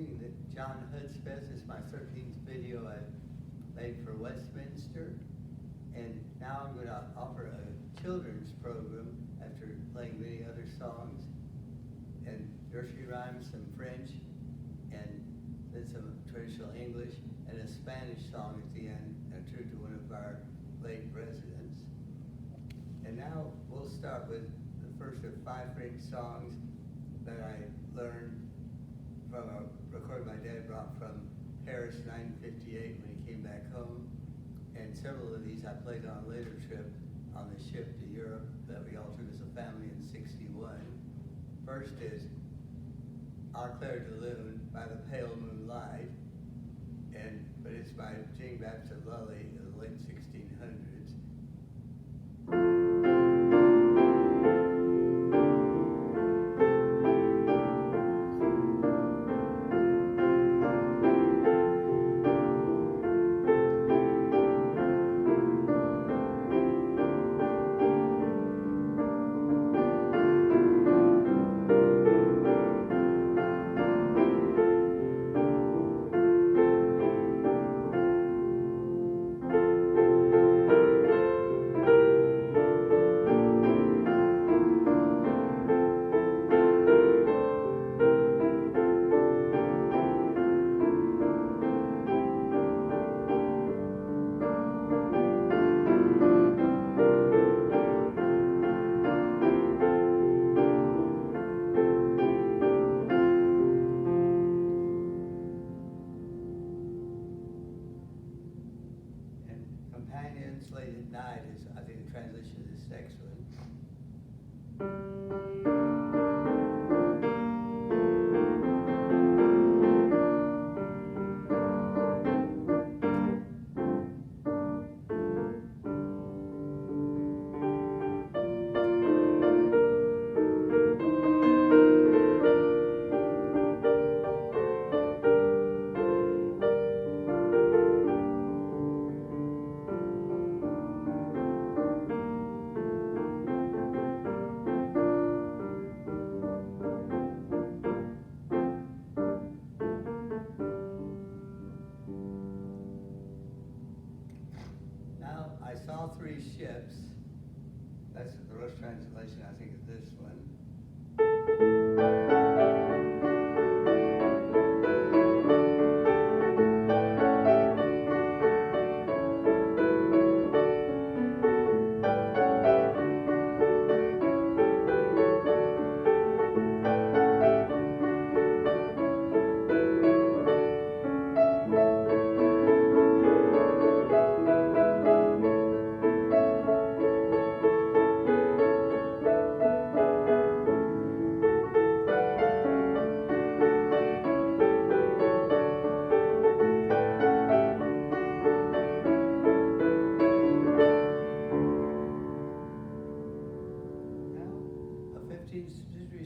singing the John Hudspeth. It's my 13th video I made for Westminster. And now I'm going to offer a children's program after playing many other songs and nursery rhymes, some French, and then some traditional English, and a Spanish song at the end, true to one of our late residents. And now we'll start with the first of 5 French songs that I learned from a record my dad brought from Paris 1958 when he came back home. And several of these I played on a later trip on the ship to Europe that we all took as a family in '61. First is Au Clair de Lune by the Pale Moonlight, but it's by Jean-Baptiste Lully in the late 1600s. Late at Night is, I think, the translation of this next one. I saw 3 ships. That's the Rush translation, I think, of this one.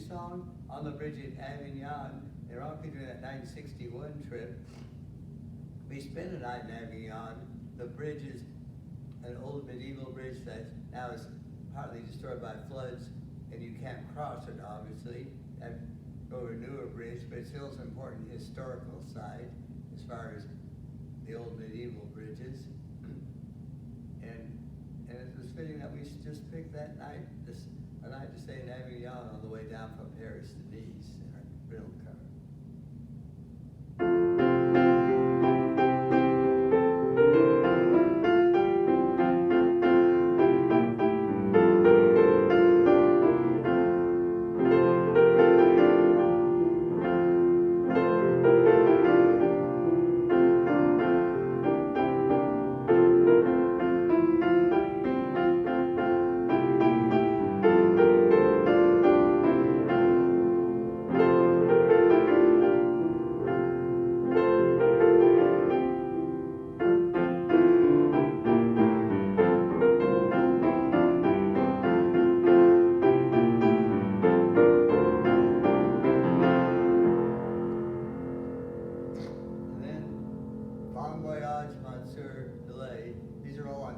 Song on the bridge at Avignon. They're all doing that 961 trip. We spent a night in Avignon. The bridge is an old medieval bridge that now is partly destroyed by floods, and you can't cross it, obviously. That over a newer bridge, but it still is an important historical site as far as the old medieval bridges. And it was fitting that we just picked that night, a night to stay in Avignon on the way down from Paris to Nice in our rental car.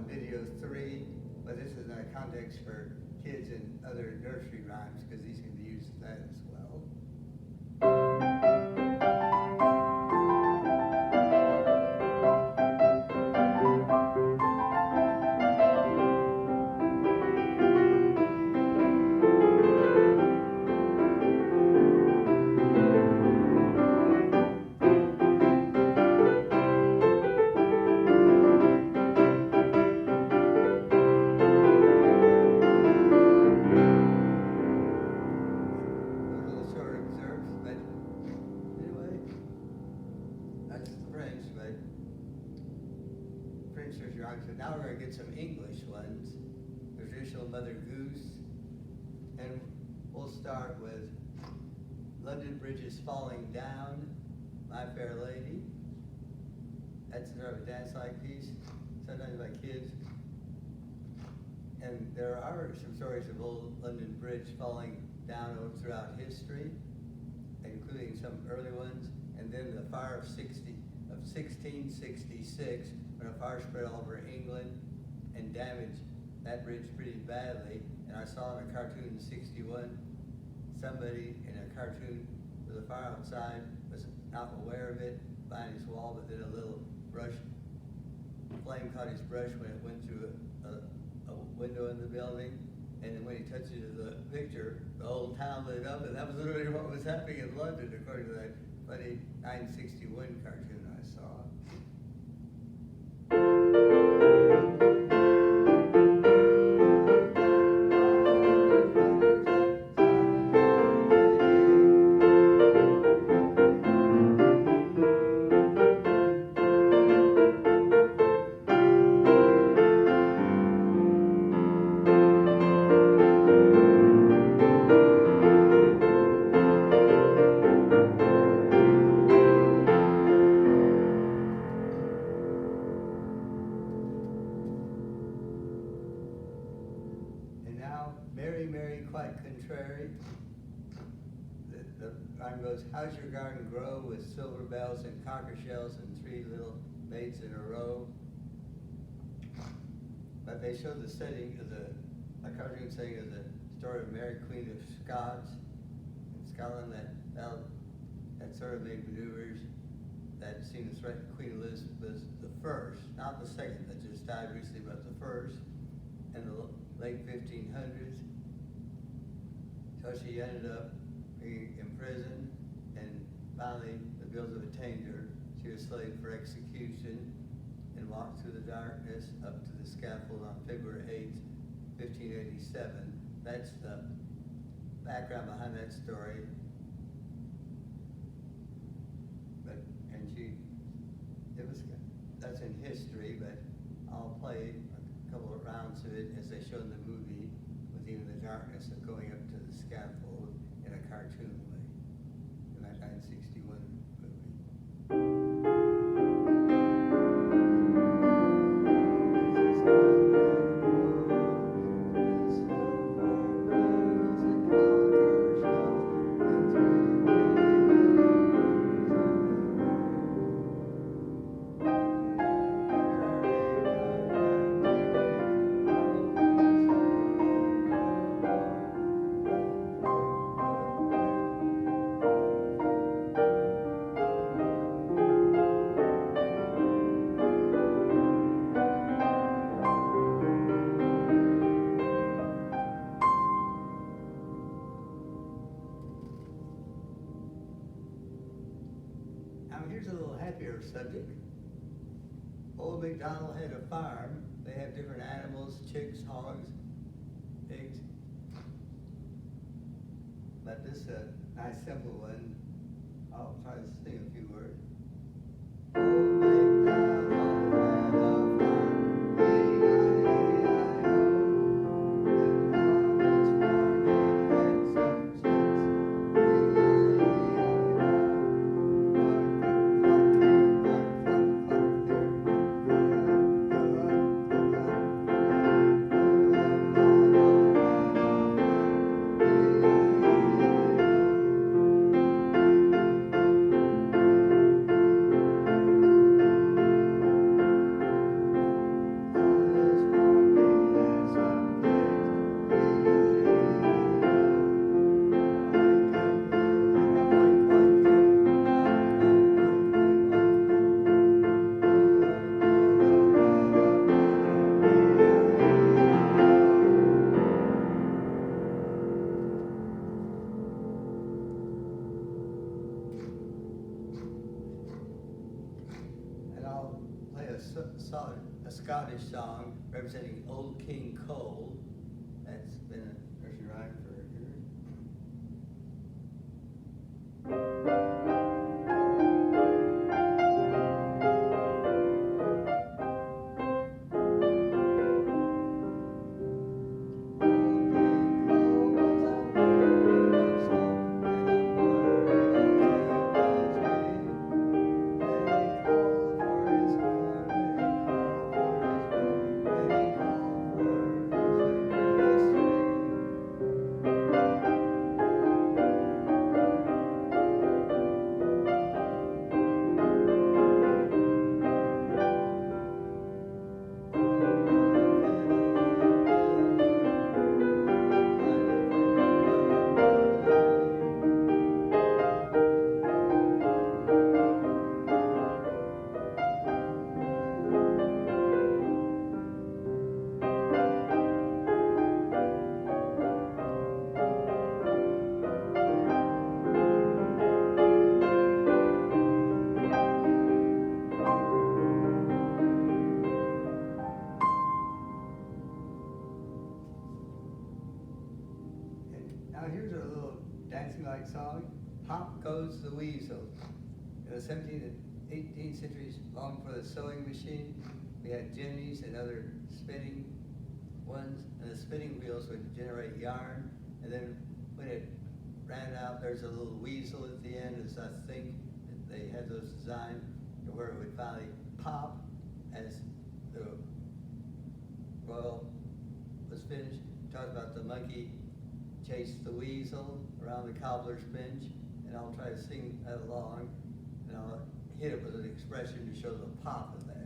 Video 3, but this is in a context for kids and other nursery rhymes because these can be used for that as well. songs, but now we're going to get some English ones. The traditional Mother Goose. And we'll start with London Bridge is Falling Down, My Fair Lady. That's sort of a dance-like piece, sometimes by kids. And there are some stories of old London Bridge falling down throughout history, including some early ones. And then the fire of 1666, when a fire spread all over England and damaged that bridge pretty badly. And I saw in a cartoon in 61, somebody in a cartoon with a fire outside was not aware of it behind his wall, but then a little flame caught his brush when it went through a window in the building. And then when he touched it to the picture, the whole town lit up, and that was literally what was happening in London, according to that funny 961 cartoon I saw. How's your garden grow with silver bells and conker shells and three little maids in a row? But they show the setting of a cartoon saying of the story of Mary Queen of Scots in Scotland that sort of made maneuvers that seemed to threaten Queen Elizabeth the First, not the second that just died recently, but the first in the late 1500s. So she ended up being imprisoned. And finally, the bills have attained her. She was slated for execution and walked through the darkness up to the scaffold on February 8th, 1587. That's the background behind that story. That's in history, but I'll play a couple of rounds of it as they show in the movie, with even the darkness of going up to the scaffold in a cartoon way. 1961 movie. Subject. Old MacDonald had a farm. They have different animals, chicks, hogs, pigs. But this is a nice simple one. I'll try to sing a few words. Old MacDonald had a farm, E-I-E-I-O. And on his farm he had some chicks, a Scottish song representing Old King Cole. That's been a nursery rhyme for years. like song, Hop Goes the Weasel. In the 17th and 18th centuries, long before the sewing machine, we had jennies and other spinning ones, and the spinning wheels would generate yarn, and then when it ran out, there's a little weasel at the end, as I think they had those designed to where it would finally pop as the royal was finished. Talked about the monkey chased the weasel around the cobbler's bench, and I'll try to sing that along, and I'll hit it with an expression to show the pop of that.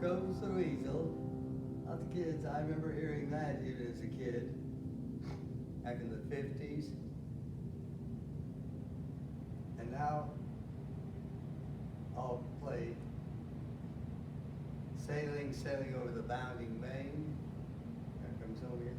Goes the weasel. Lots of kids, I remember hearing that even as a kid, back in the 50s. And now I'll play Sailing, Sailing Over the Bounding Main. There comes over here.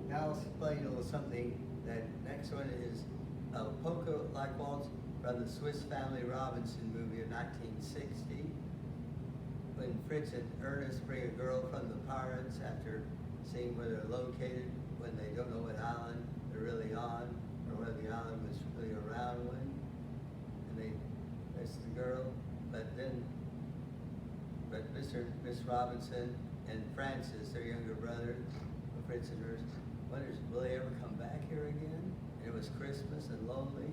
Now I'll explain a little something. That next one is a polka-like waltz from the Swiss Family Robinson movie of 1960. When Fritz and Ernest bring a girl from the pirates after seeing where they're located, when they don't know what island they're really on, or whether the island was really a round one, and that's the girl. But Miss Robinson and Francis, their younger brother, Fritz and Ernest, wonders, will they ever come back here again? And it was Christmas and lonely.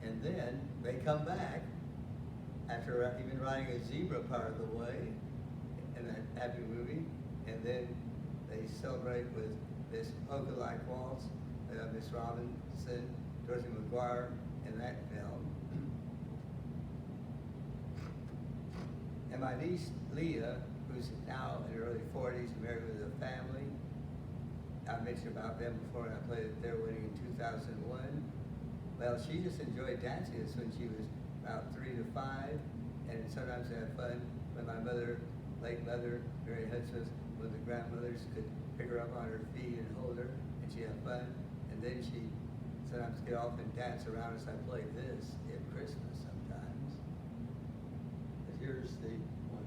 And then they come back after even riding a zebra part of the way in that happy movie. And then they celebrate with this polka-like waltz, Miss Robinson, Dorothy McGuire in that film. And my niece, Leah, who's now in her early 40s, married with a family. I mentioned about them before, and I played at their wedding in 2001. Well, she just enjoyed dancing this when she was about 3 to 5, and sometimes they had fun when my mother, late mother, Mary Hudspeth, one of the grandmothers, could pick her up on her feet and hold her, and she'd have fun. And then she'd sometimes get off and dance around as I played this at Christmas sometimes. But here's the one.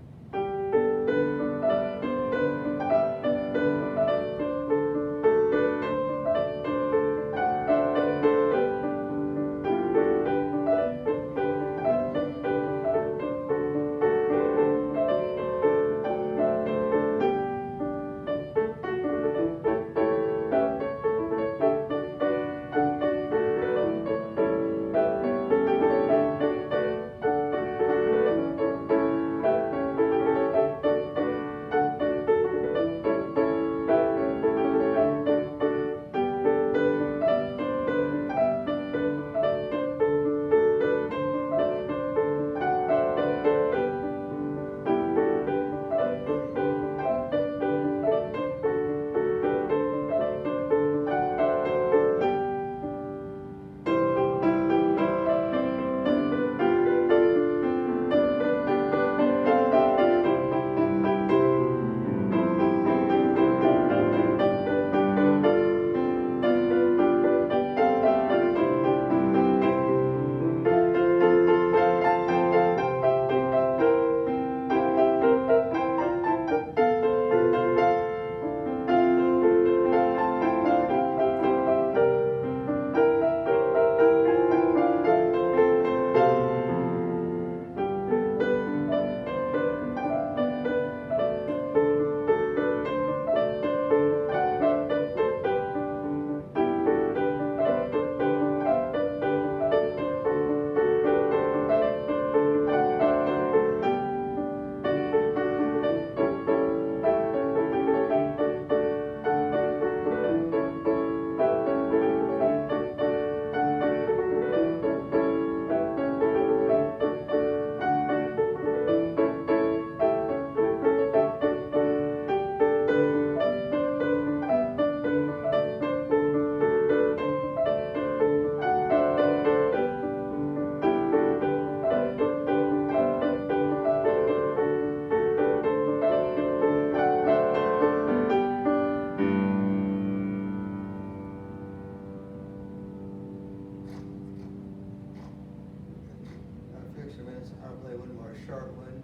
to play one more short one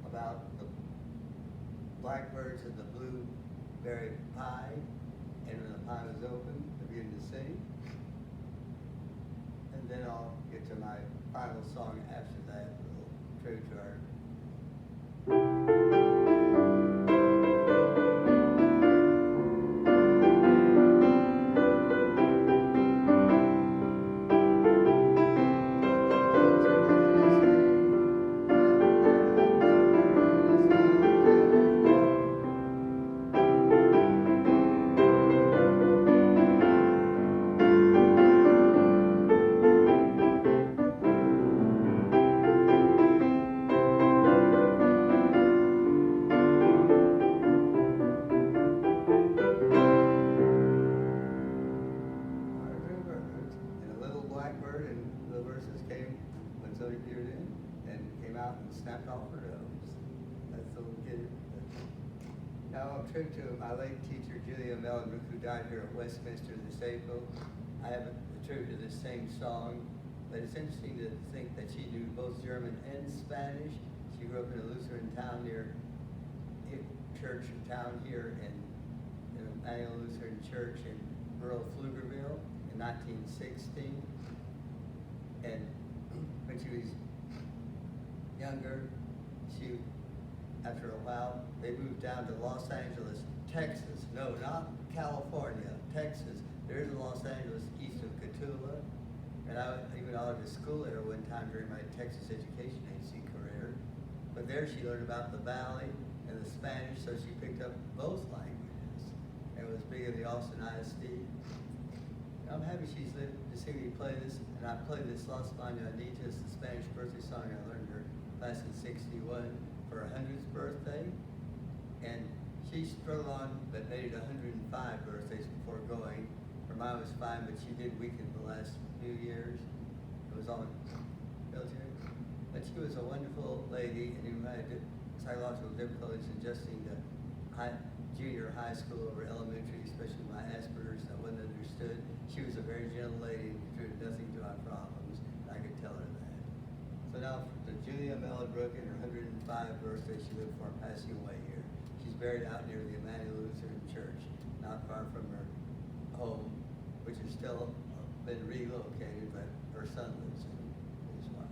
about the blackbirds and the blueberry pie. And when the pie was open, I began to sing. And then I'll get to my final song after that, a little tribute to our blackbird, and the verses came when Zoe peered in and came out and snapped off her nose. That's the little kid. Now I'm tribute to my late teacher, Julia Mellenbrook, who died here at Westminster this April. I have a tribute to this same song, but it's interesting to think that she knew both German and Spanish. She grew up in a Lutheran town near church town here in Emmanuel Lutheran Church in rural Pflugerville in 1916. And when she was younger, after a while, they moved down to Los Angeles, Texas. No, not California, Texas. There is a Los Angeles east of Catula. And I even out of school there one time during my Texas Education Agency career. But there she learned about the Valley and the Spanish, so she picked up both languages and was big in the Austin ISD. I'm happy she's lived to see me play this, and I played this Las Mañanitas, the Spanish birthday song I learned her class in '61 for her 100th birthday. And she struggled on, but made it 105 birthdays before going. Her mom was fine, but she did weaken the last few years. It was all military. But she was a wonderful lady, and who had psychological difficulties adjusting to junior high school over elementary, especially my Asperger's, I wasn't understood. She was a very gentle lady and contributed nothing to our problems. I could tell her that. So now for Julia Mellenbrook and her 105th birthday, she lived for passing away here. She's buried out near the Emmanuel Lutheran Church, not far from her home, which has still been relocated, but her son lives in his wife.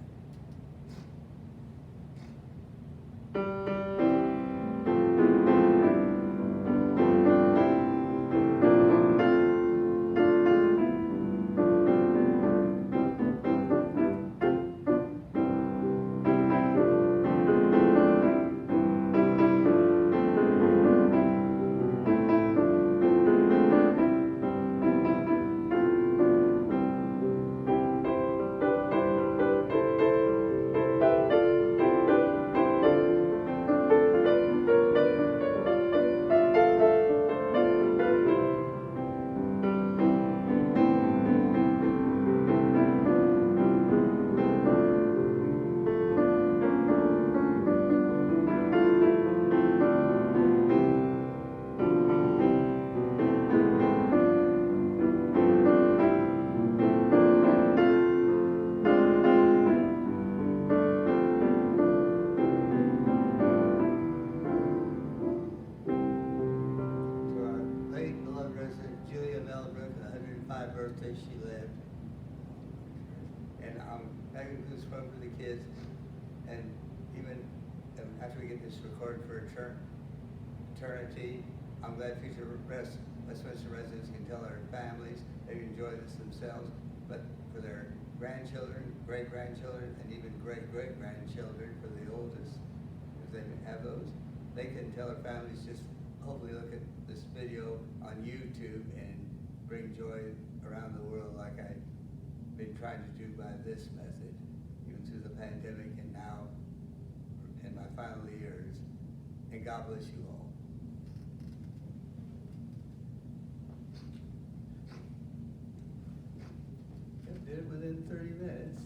Birthday she lived, and I'm begging this quote for the kids, and even after we get this recorded for eternity, I'm glad future Westminster residents can tell their families they enjoy this themselves, but for their grandchildren, great-grandchildren, and even great-great-grandchildren for the oldest, if they have those, they can tell their families, just hopefully look at this video on YouTube and bring joy around the world like I've been trying to do by this method, even through the pandemic and now in my final years. And God bless you all. I did it within 30 minutes.